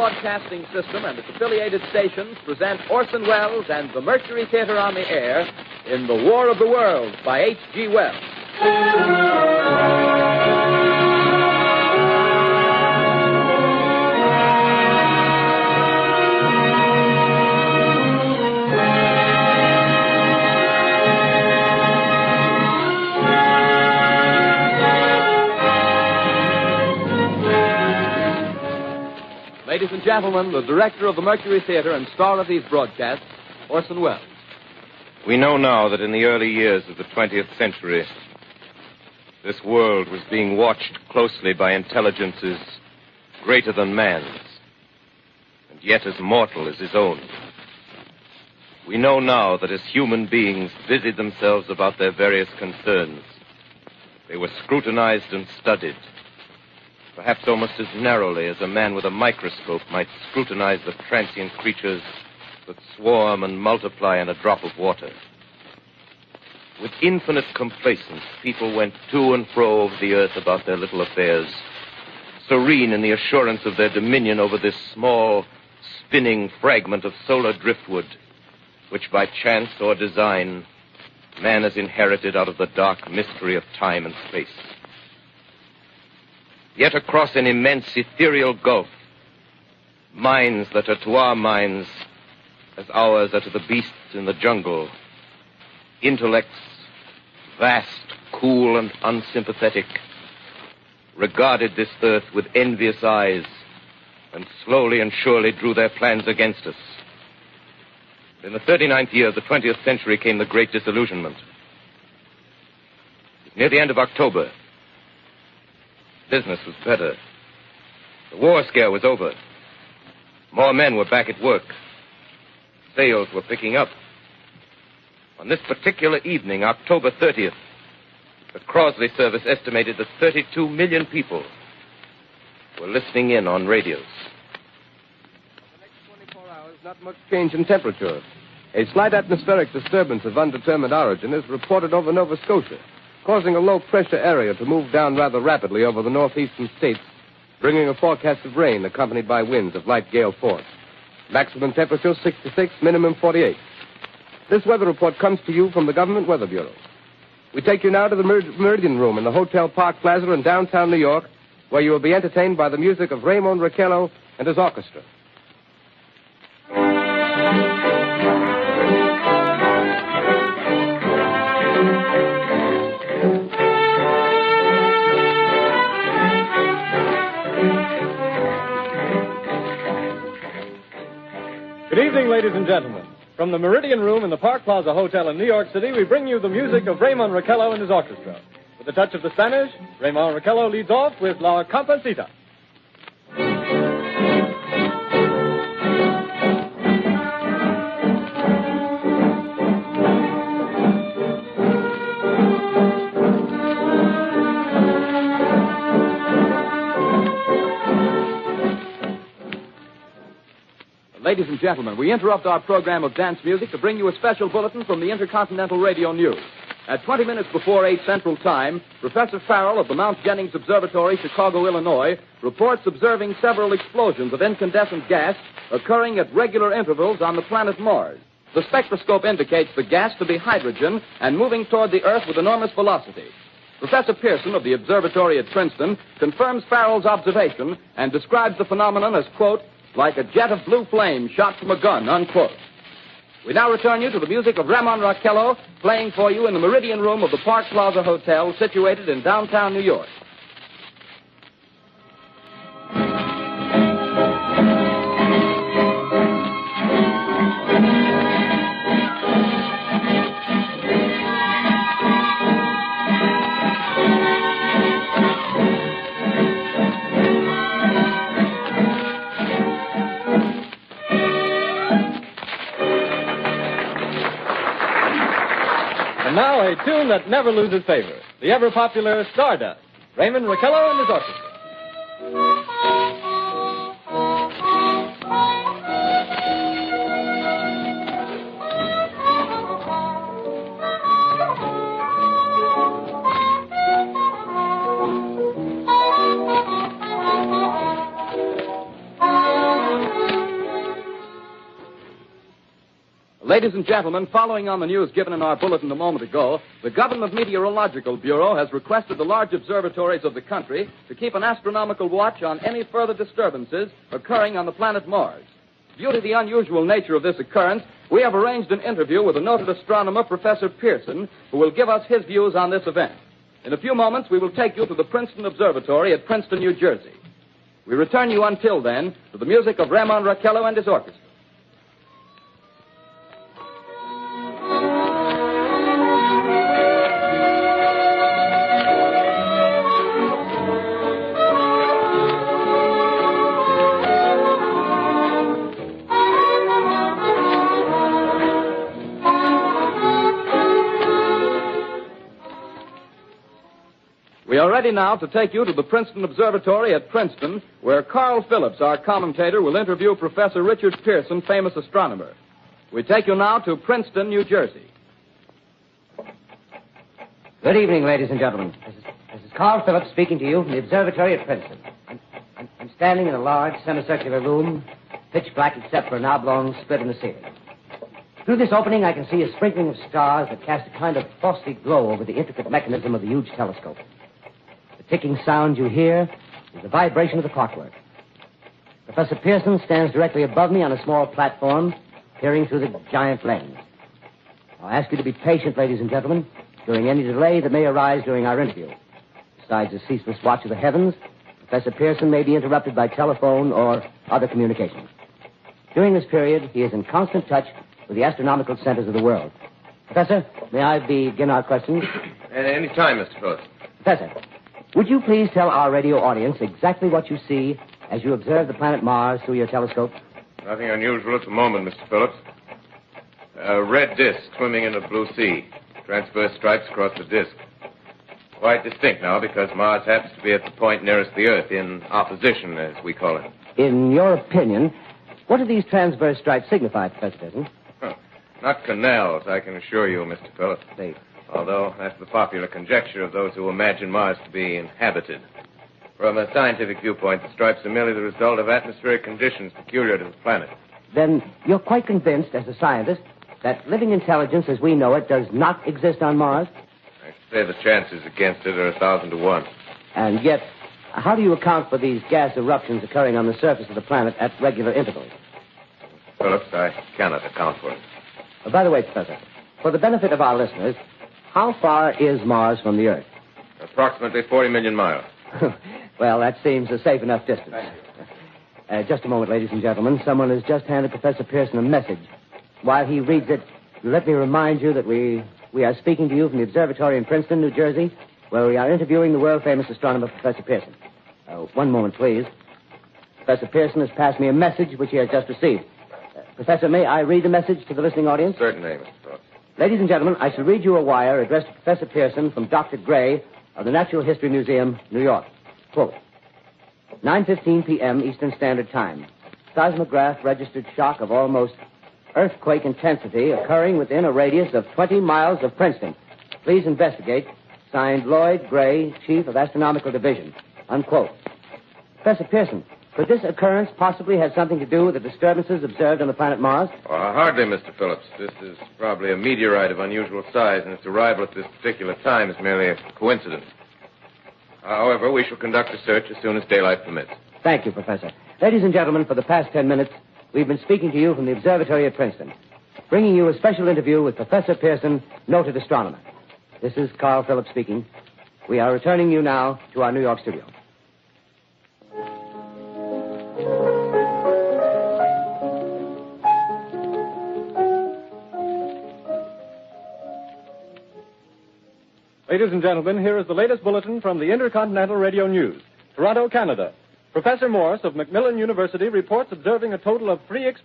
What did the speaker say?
Broadcasting System and its affiliated stations present Orson Welles and the Mercury Theater on the Air in The War of the Worlds by H.G. Wells. Ladies and gentlemen, the director of the Mercury Theater and star of these broadcasts, Orson Welles. We know now that in the early years of the 20th century, this world was being watched closely by intelligences greater than man's, and yet as mortal as his own. We know now that as human beings busied themselves about their various concerns, they were scrutinized and studied, perhaps almost as narrowly as a man with a microscope might scrutinize the transient creatures that swarm and multiply in a drop of water. With infinite complacence, people went to and fro over the earth about their little affairs, serene in the assurance of their dominion over this small, spinning fragment of solar driftwood, which by chance or design, man has inherited out of the dark mystery of time and space. Yet across an immense ethereal gulf, minds that are to our minds as ours are to the beasts in the jungle, intellects vast, cool, and unsympathetic, regarded this earth with envious eyes and slowly and surely drew their plans against us. In the 39th year of the 20th century came the Great Disillusionment. Near the end of October, business was better. The war scare was over. More men were back at work. Sales were picking up. On this particular evening, October 30th, the Crosley service estimated that 32 million people were listening in on radios. For the next 24 hours, not much change in temperature. A slight atmospheric disturbance of undetermined origin is reported over Nova Scotia, causing a low-pressure area to move down rather rapidly over the northeastern states, bringing a forecast of rain accompanied by winds of light gale force. Maximum temperature 66, minimum 48. This weather report comes to you from the Government Weather Bureau. We take you now to the Meridian Room in the Hotel Park Plaza in downtown New York, where you will be entertained by the music of Raymond Raquello and his orchestra. Good evening, ladies and gentlemen. From the Meridian Room in the Park Plaza Hotel in New York City, we bring you the music of Raymond Raquello and his orchestra. With a touch of the Spanish, Raymond Raquello leads off with La Comparsita. Ladies and gentlemen, we interrupt our program of dance music to bring you a special bulletin from the Intercontinental Radio News. At 20 minutes before 8 Central Time, Professor Farrell of the Mount Jennings Observatory, Chicago, Illinois, reports observing several explosions of incandescent gas occurring at regular intervals on the planet Mars. The spectroscope indicates the gas to be hydrogen and moving toward the Earth with enormous velocity. Professor Pearson of the observatory at Princeton confirms Farrell's observation and describes the phenomenon as, quote, like a jet of blue flame shot from a gun, unquote. We now return you to the music of Raymond Raquello, playing for you in the Meridian Room of the Park Plaza Hotel, situated in downtown New York. Now a tune that never loses favor, the ever-popular Stardust, Raymond Raquello and his orchestra. Ladies and gentlemen, following on the news given in our bulletin a moment ago, the Government Meteorological Bureau has requested the large observatories of the country to keep an astronomical watch on any further disturbances occurring on the planet Mars. Due to the unusual nature of this occurrence, we have arranged an interview with the noted astronomer, Professor Pearson, who will give us his views on this event. In a few moments, we will take you to the Princeton Observatory at Princeton, New Jersey. We return you until then to the music of Ramon Raquello and his orchestra. We are ready now to take you to the Princeton Observatory at Princeton, where Carl Phillips, our commentator, will interview Professor Richard Pearson, famous astronomer. We take you now to Princeton, New Jersey. Good evening, ladies and gentlemen. This is Carl Phillips speaking to you from the observatory at Princeton. I'm standing in a large semicircular room, pitch black except for an oblong split in the ceiling. Through this opening, I can see a sprinkling of stars that cast a kind of frosty glow over the intricate mechanism of the huge telescope. The ticking sound you hear is the vibration of the clockwork. Professor Pearson stands directly above me on a small platform, peering through the giant lens. I'll ask you to be patient, ladies and gentlemen, during any delay that may arise during our interview. Besides the ceaseless watch of the heavens, Professor Pearson may be interrupted by telephone or other communications. During this period, he is in constant touch with the astronomical centers of the world. Professor, may I begin our questions? At any time, Mr. Phillips. Professor, would you please tell our radio audience exactly what you see as you observe the planet Mars through your telescope? Nothing unusual at the moment, Mr. Phillips. A red disk swimming in a blue sea. Transverse stripes across the disk. Quite distinct now because Mars happens to be at the point nearest the Earth, in opposition, as we call it. In your opinion, what do these transverse stripes signify, Professor Pearson? Not canals, I can assure you, Mr. Phillips. Although that's the popular conjecture of those who imagine Mars to be inhabited. From a scientific viewpoint, the stripes are merely the result of atmospheric conditions peculiar to the planet. Then you're quite convinced, as a scientist, that living intelligence as we know it does not exist on Mars? I'd say the chances against it are 1,000 to 1. And yet, how do you account for these gas eruptions occurring on the surface of the planet at regular intervals? Phillips, I cannot account for it. By the way, Professor, for the benefit of our listeners, how far is Mars from the Earth? Approximately 40 million miles. Well, that seems a safe enough distance. Just a moment, ladies and gentlemen. Someone has just handed Professor Pearson a message. While he reads it, let me remind you that we are speaking to you from the observatory in Princeton, New Jersey, where we are interviewing the world-famous astronomer, Professor Pearson. One moment, please. Professor Pearson has passed me a message which he has just received. Professor, may I read the message to the listening audience? Certainly, Mr. Phillips. Ladies and gentlemen, I shall read you a wire addressed to Professor Pearson from Dr. Gray of the Natural History Museum, New York. Quote, 9:15 p.m. Eastern Standard Time. Seismograph registered shock of almost earthquake intensity occurring within a radius of 20 miles of Princeton. Please investigate. Signed, Lloyd Gray, Chief of Astronomical Division. Unquote. Professor Pearson, could this occurrence possibly have something to do with the disturbances observed on the planet Mars? Hardly, Mr. Phillips. This is probably a meteorite of unusual size, and its arrival at this particular time is merely a coincidence. However, we shall conduct a search as soon as daylight permits. Thank you, Professor. Ladies and gentlemen, for the past 10 minutes, we've been speaking to you from the observatory at Princeton, bringing you a special interview with Professor Pearson, noted astronomer. This is Carl Phillips speaking. We are returning you now to our New York studio. Ladies and gentlemen, here is the latest bulletin from the Intercontinental Radio News. Toronto, Canada. Professor Morse of Macmillan University reports observing a total of 3 explosions